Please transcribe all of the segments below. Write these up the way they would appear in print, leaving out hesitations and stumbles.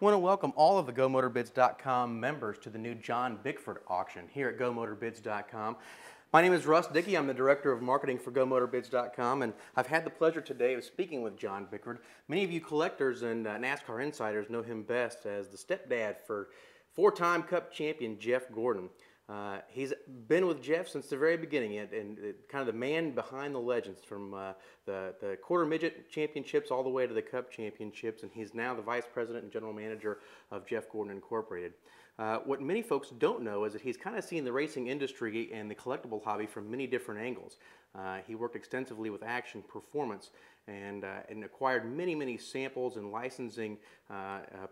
I want to welcome all of the GoMotorBids.com members to the new John Bickford auction here at GoMotorBids.com. My name is Russ Dickey. I'm the Director of Marketing for GoMotorBids.com, and I've had the pleasure today of speaking with John Bickford. Many of you collectors and NASCAR insiders know him best as the stepdad for four-time Cup champion Jeff Gordon. He's been with Jeff since the very beginning, and kind of the man behind the legends, from the quarter midget championships all the way to the Cup championships, and he's now the vice president and general manager of Jeff Gordon Incorporated. What many folks don't know is that he's kind of seen the racing industry and the collectible hobby from many different angles. He worked extensively with action performance and acquired many samples and licensing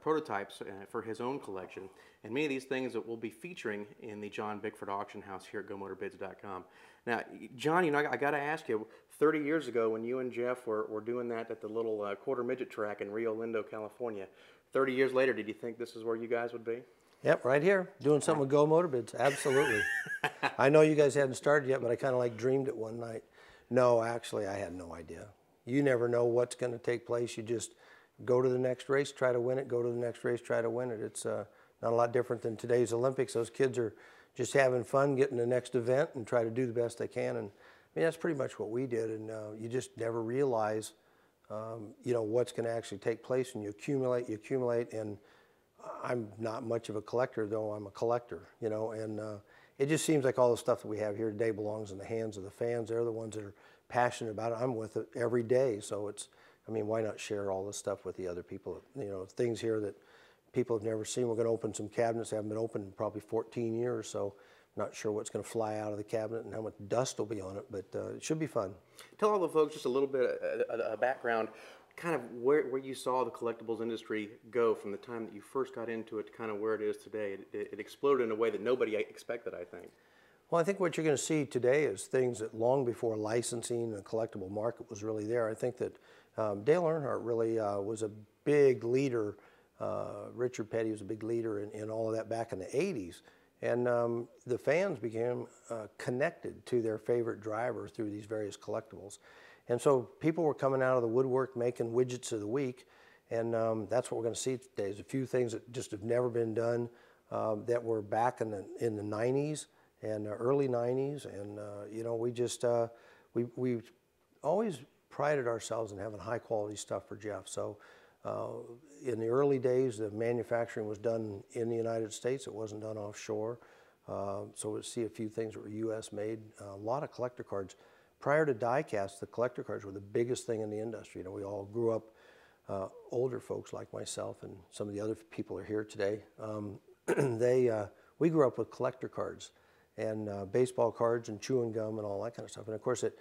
prototypes for his own collection. And many of these things that we'll be featuring in the John Bickford auction house here at GoMotorBids.com. Now, John, you know, I got to ask you, 30 years ago when you and Jeff were doing that at the little quarter midget track in Rio Lindo, California, 30 years later, did you think this is where you guys would be? Yep, right here, doing something with GoMotorBids, absolutely. I know you guys hadn't started yet, but I kind of like dreamed it one night. No, actually, I had no idea. You never know what's going to take place. You just go to the next race, try to win it, go to the next race, try to win it. It's not a lot different than today's Olympics. Those kids are just having fun, getting the next event and try to do the best they can. And I mean, that's pretty much what we did. And you just never realize, you know, what's going to actually take place. And you accumulate, and I'm not much of a collector, though I'm a collector, you know, and it just seems like all the stuff that we have here today belongs in the hands of the fans. They're the ones that are passionate about it. I'm with it every day, so it's, I mean, why not share all this stuff with the other people? You know, things here that people have never seen. We're going to open some cabinets that haven't been opened in probably 14 years, so I'm not sure what's going to fly out of the cabinet and how much dust will be on it, but it should be fun. Tell all the folks just a little bit of background, kind of where you saw the collectibles industry go from the time that you first got into it to kind of where it is today. It exploded in a way that nobody expected, I think. Well, I think what you're going to see today is things that long before licensing and the collectible market was really there. I think that Dale Earnhardt really was a big leader. Richard Petty was a big leader in all of that back in the 80s. And the fans became connected to their favorite driver through these various collectibles. And so people were coming out of the woodwork making widgets of the week, and that's what we're going to see today. There's a few things that just have never been done that were back in the 90s and early 90s, and you know, we just we always prided ourselves in having high quality stuff for Jeff. So in the early days, the manufacturing was done in the United States. It wasn't done offshore. So we'll see a few things that were U.S. made. A lot of collector cards. Prior to diecast, the collector cards were the biggest thing in the industry. You know, we all grew up, older folks like myself and some of the other people are here today. We grew up with collector cards and baseball cards and chewing gum and all that kind of stuff. And of course, it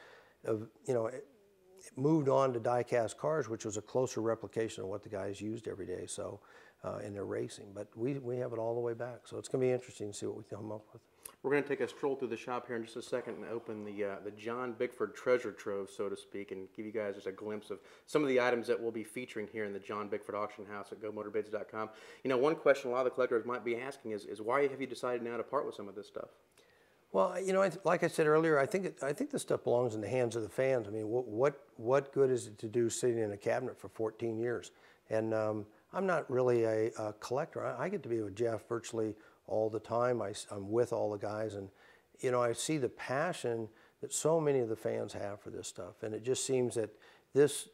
moved on to diecast cars, which was a closer replication of what the guys used every day. So in their racing, but we have it all the way back. So it's going to be interesting to see what we come up with. We're going to take a stroll through the shop here in just a second and open the John Bickford treasure trove, so to speak, and give you guys just a glimpse of some of the items that we'll be featuring here in the John Bickford auction house at GoMotorBids.com. You know, one question a lot of the collectors might be asking is why have you decided now to part with some of this stuff? Well, you know, like I said earlier, I think this stuff belongs in the hands of the fans. I mean, what good is it to do sitting in a cabinet for 14 years? And I'm not really a collector. I get to be with Jeff virtually all the time. I'm with all the guys, and you know, I see the passion that so many of the fans have for this stuff, and it just seems that this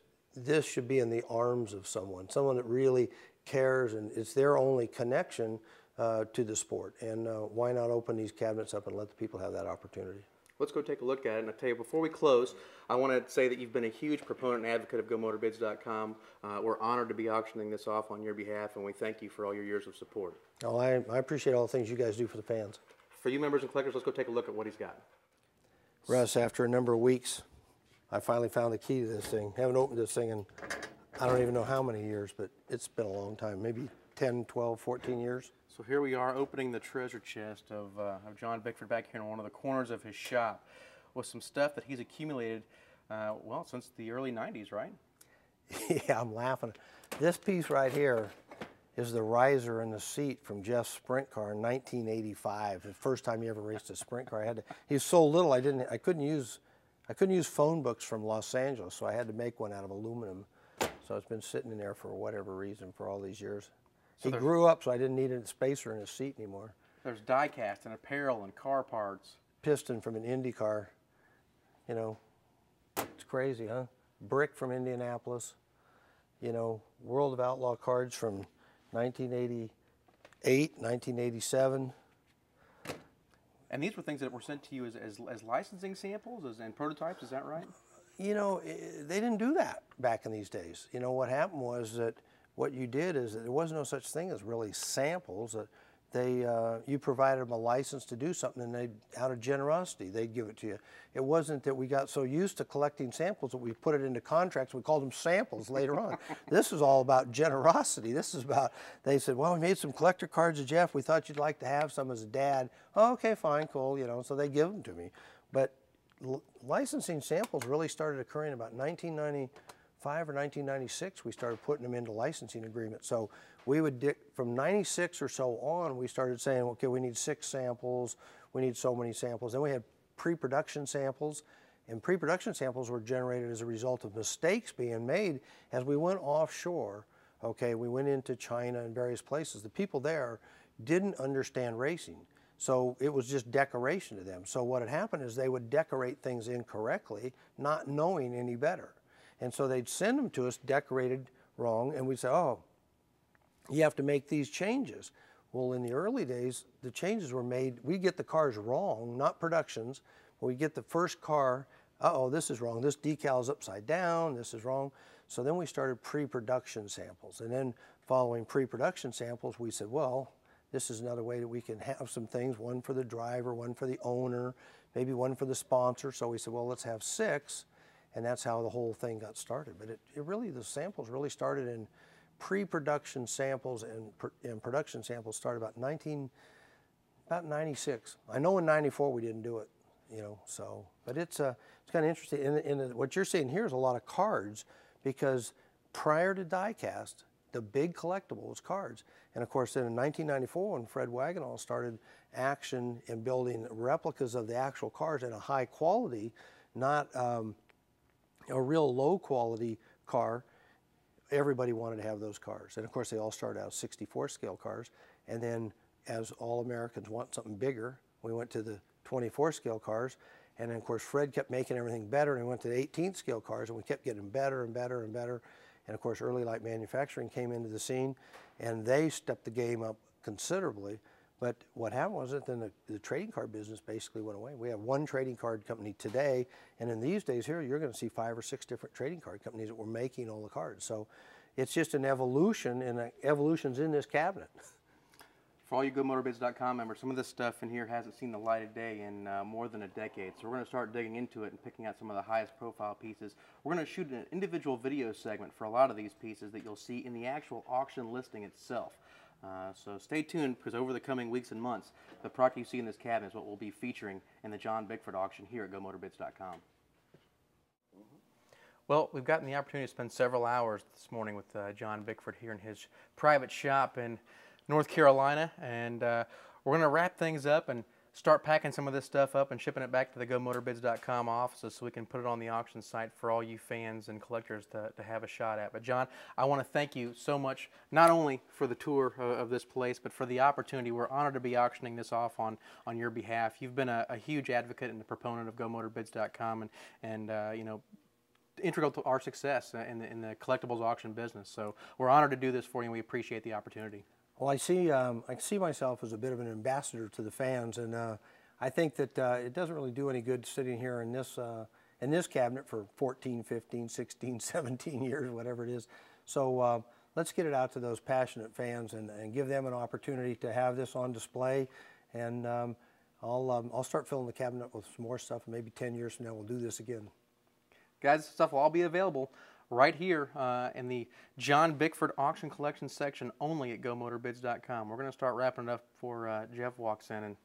should be in the arms of someone that really cares, and it's their only connection to the sport. And why not open these cabinets up and let the people have that opportunity? Let's go take a look at it. And I'll tell you, before we close, I want to say that you've been a huge proponent and advocate of GoMotorBids.com. We're honored to be auctioning this off on your behalf, and we thank you for all your years of support. Oh, I appreciate all the things you guys do for the fans. For you members and collectors, let's go take a look at what he's got. Russ, after a number of weeks, I finally found the key to this thing. Haven't opened this thing in I don't even know how many years, but it's been a long time, maybe 10, 12, 14 years. So here we are opening the treasure chest of John Bickford back here in one of the corners of his shop with some stuff that he's accumulated, well, since the early 90s, right? Yeah, I'm laughing. This piece right here is the riser and the seat from Jeff's sprint car in 1985. The first time he ever raced a sprint car. He was so little I couldn't use phone books from Los Angeles, so I had to make one out of aluminum. So it's been sitting in there for whatever reason for all these years. He grew up, so I didn't need a spacer in his seat anymore. There's diecast and apparel and car parts. Piston from an Indy car. You know, it's crazy, huh? Brick from Indianapolis. You know, World of Outlaw cards from 1988, 1987. And these were things that were sent to you as licensing samples and prototypes, is that right? You know, they didn't do that back in these days. You know, what happened was that what you did is that there was no such thing as really samples. You provided them a license to do something, and they, out of generosity, they'd give it to you. It wasn't that we got so used to collecting samples that we put it into contracts. We called them samples later on. This is all about generosity. This is about, they said, well, we made some collector cards of Jeff. We thought you'd like to have some as a dad. Oh, okay, fine, cool, you know, so they give them to me. But licensing samples really started occurring about 1995 or 1996. We started putting them into licensing agreements. So we would, from 96 or so on, we started saying, okay, we need 6 samples, we need so many samples. Then we had pre-production samples, and pre-production samples were generated as a result of mistakes being made as we went offshore. Okay, we went into China and various places. The people there didn't understand racing, so it was just decoration to them. So what had happened is they would decorate things incorrectly, not knowing any better. And so they'd send them to us decorated wrong, and we'd say, oh, you have to make these changes. Well, in the early days, the changes were made. We get the cars wrong, not productions. We get the first car, uh-oh, this is wrong. This decal is upside down. This is wrong. So then we started pre-production samples. And then following pre-production samples, we said, well, this is another way that we can have some things, one for the driver, one for the owner, maybe one for the sponsor. So we said, well, let's have 6. And that's how the whole thing got started. But it really, the samples really started in pre-production samples, and production samples started about 96. I know in 94 we didn't do it, you know, so, but it's kind of interesting. And what you're seeing here is a lot of cards, because prior to diecast, the big collectible was cards. And of course, then in 1994, when Fred Wagenall started action in building replicas of the actual cars in a high quality, not a real low quality car, everybody wanted to have those cars. And of course, they all started out 64 scale cars. And then, as all Americans want something bigger, we went to the 24 scale cars. And then, of course, Fred kept making everything better, and we went to the 18 scale cars, and we kept getting better and better and better. And of course, early light manufacturing came into the scene, and they stepped the game up considerably. But what happened was that then the trading card business basically went away. We have one trading card company today, and in these days here, you're going to see 5 or 6 different trading card companies that were making all the cards. So it's just an evolution, and evolution's in this cabinet. For all you GoMotorBids.com members, some of this stuff in here hasn't seen the light of day in more than a decade. So we're going to start digging into it and picking out some of the highest profile pieces. We're going to shoot an individual video segment for a lot of these pieces that you'll see in the actual auction listing itself. So stay tuned, because over the coming weeks and months, the product you see in this cabinet is what we'll be featuring in the John Bickford auction here at GoMotorBids.com. Well, we've gotten the opportunity to spend several hours this morning with John Bickford here in his private shop in North Carolina, and we're going to wrap things up and start packing some of this stuff up and shipping it back to the GoMotorBids.com offices so we can put it on the auction site for all you fans and collectors to have a shot at. But John, I want to thank you so much, not only for the tour of this place, but for the opportunity. We're honored to be auctioning this off on your behalf. You've been a huge advocate and a proponent of GoMotorBids.com, and you know, integral to our success in the collectibles auction business. So we're honored to do this for you, and we appreciate the opportunity. Well, I see myself as a bit of an ambassador to the fans, and I think that it doesn't really do any good sitting here in this cabinet for 14, 15, 16, 17 years, whatever it is. So let's get it out to those passionate fans and give them an opportunity to have this on display. And I'll start filling the cabinet with some more stuff, and maybe 10 years from now we'll do this again. Guys, this stuff will all be available right here in the John Bickford auction collection section only at GoMotorBids.com. We're going to start wrapping it up before Jeff walks in and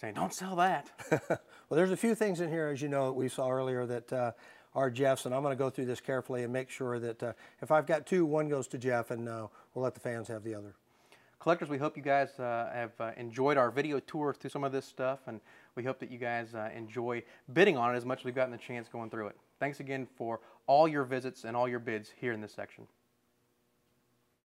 saying, don't sell that. Well, there's a few things in here, as you know, that we saw earlier that are Jeff's, and I'm going to go through this carefully and make sure that if I've got 2, 1 goes to Jeff, and we'll let the fans have the other. Collectors, we hope you guys have enjoyed our video tour through some of this stuff, and we hope that you guys enjoy bidding on it as much as we've gotten the chance going through it. Thanks again for all your visits and all your bids here in this section.